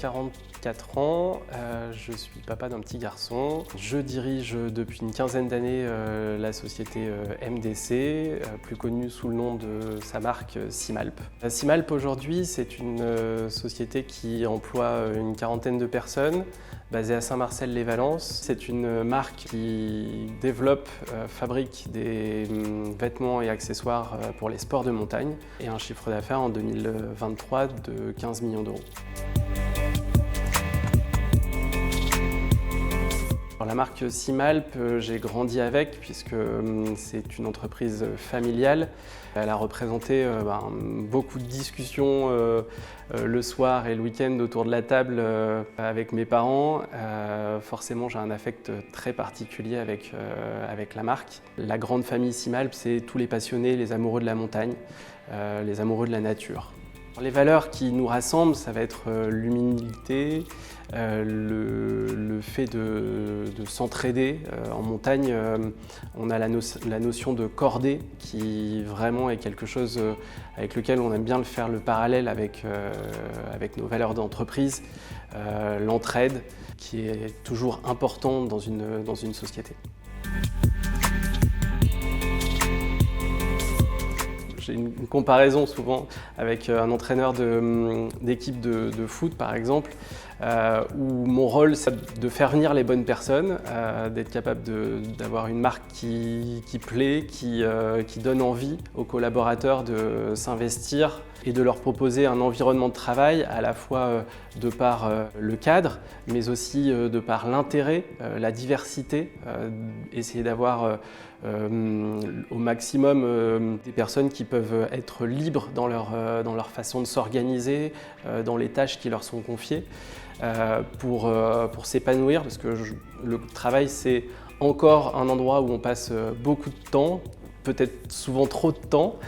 44 ans, je suis papa d'un petit garçon. Je dirige depuis une quinzaine d'années la société MDC, plus connue sous le nom de sa marque Simalp. Simalp aujourd'hui, c'est une société qui emploie une quarantaine de personnes, basée à Saint-Marcel-les-Valences. C'est une marque qui développe, fabrique des vêtements et accessoires pour les sports de montagne et un chiffre d'affaires en 2023 de 15 millions d'euros. La marque Simalp, j'ai grandi avec puisque c'est une entreprise familiale. Elle a représenté beaucoup de discussions le soir et le week-end autour de la table avec mes parents. Forcément, j'ai un affect très particulier avec la marque. La grande famille Simalp, c'est tous les passionnés, les amoureux de la montagne, les amoureux de la nature. Les valeurs qui nous rassemblent, ça va être l'humilité, le fait de s'entraider. En montagne, on a la notion de cordée qui vraiment est quelque chose avec lequel on aime bien faire le parallèle avec nos valeurs d'entreprise, l'entraide qui est toujours importante dans une société. J'ai une comparaison souvent avec un entraîneur d'équipe de foot par exemple, où mon rôle c'est de faire venir les bonnes personnes, d'être capable d'avoir une marque qui plaît, qui donne envie aux collaborateurs de s'investir et de leur proposer un environnement de travail à la fois de par le cadre, mais aussi de par l'intérêt, la diversité, essayer d'avoir au maximum des personnes qui peuvent être libres dans leur façon de s'organiser, dans les tâches qui leur sont confiées, pour s'épanouir, parce que le travail c'est encore un endroit où on passe beaucoup de temps, peut-être souvent trop de temps,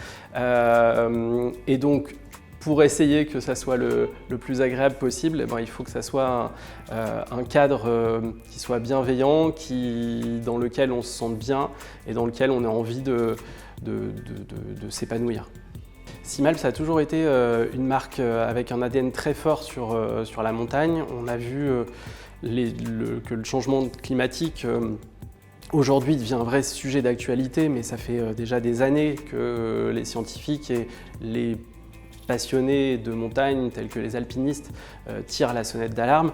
et donc pour essayer que ça soit le plus agréable possible, il faut que ça soit un cadre qui soit bienveillant, dans lequel on se sente bien et dans lequel on a envie de s'épanouir. Simalp, ça a toujours été une marque avec un ADN très fort sur la montagne. On a vu que le changement climatique aujourd'hui devient un vrai sujet d'actualité, mais ça fait déjà des années que les scientifiques et les passionnés de montagne, tels que les alpinistes, tirent la sonnette d'alarme.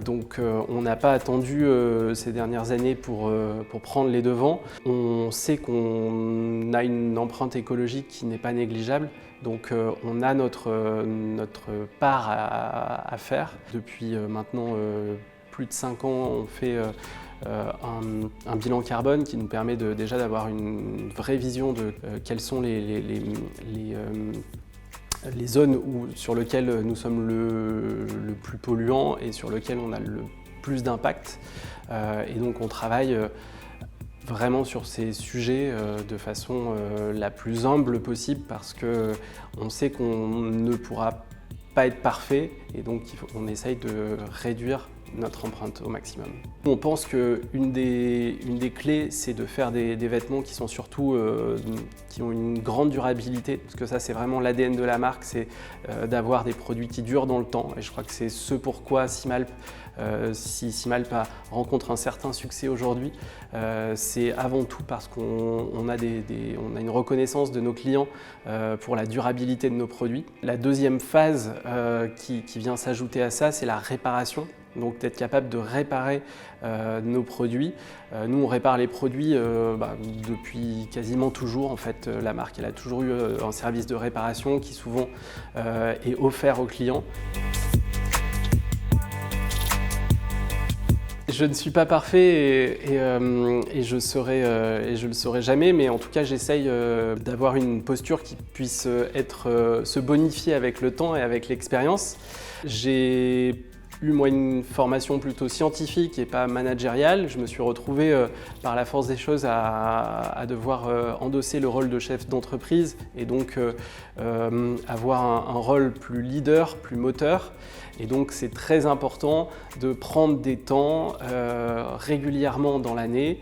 Donc on n'a pas attendu ces dernières années pour prendre les devants. On sait qu'on a une empreinte écologique qui n'est pas négligeable. Donc on a notre part à faire. Depuis maintenant plus de 5 ans, on fait un bilan carbone qui nous permet déjà d'avoir une vraie vision de quelles sont les zones sur lesquelles nous sommes le plus polluants et sur lesquelles on a le plus d'impact. Et donc on travaille vraiment sur ces sujets de façon la plus humble possible parce qu'on sait qu'on ne pourra pas être parfait et donc on essaye de réduire notre empreinte au maximum. On pense qu'une des clés, c'est de faire des vêtements qui sont surtout qui ont une grande durabilité, parce que ça c'est vraiment l'ADN de la marque, c'est d'avoir des produits qui durent dans le temps. Et je crois que c'est ce pourquoi Simalp, si Simalp rencontre un certain succès aujourd'hui, c'est avant tout parce qu'on a une reconnaissance de nos clients pour la durabilité de nos produits. La deuxième phase qui vient s'ajouter à ça, c'est la réparation. Donc d'être capable de réparer nos produits. Nous on répare les produits depuis quasiment toujours en fait. La marque elle a toujours eu un service de réparation qui souvent est offert aux clients. Je ne suis pas parfait et je le serai jamais, mais en tout cas j'essaye d'avoir une posture qui puisse se bonifier avec le temps et avec l'expérience. J'ai eu une formation plutôt scientifique et pas managériale. Je me suis retrouvé par la force des choses à devoir endosser le rôle de chef d'entreprise et donc avoir un rôle plus leader, plus moteur. Et donc c'est très important de prendre des temps régulièrement dans l'année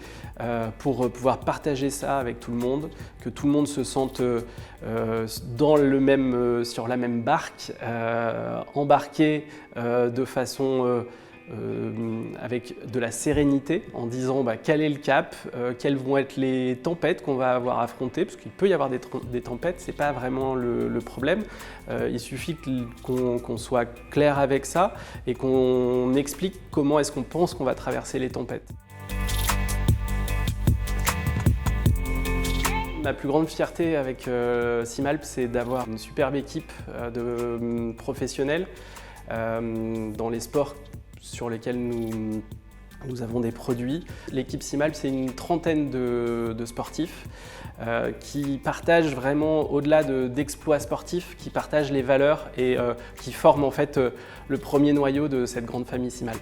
pour pouvoir partager ça avec tout le monde, que tout le monde se sente sur la même barque, embarqués de façon avec de la sérénité, en disant quel est le cap, quelles vont être les tempêtes qu'on va avoir à affronter, parce qu'il peut y avoir des tempêtes, c'est pas vraiment le problème. Il suffit qu'on soit clair avec ça et qu'on explique comment est-ce qu'on pense qu'on va traverser les tempêtes. Ma plus grande fierté avec Simalp, c'est d'avoir une superbe équipe de professionnels dans les sports sur lesquels nous avons des produits. L'équipe Simalp, c'est une trentaine de sportifs qui partagent vraiment, au-delà d'exploits sportifs, qui partagent les valeurs et qui forment en fait le premier noyau de cette grande famille Simalp.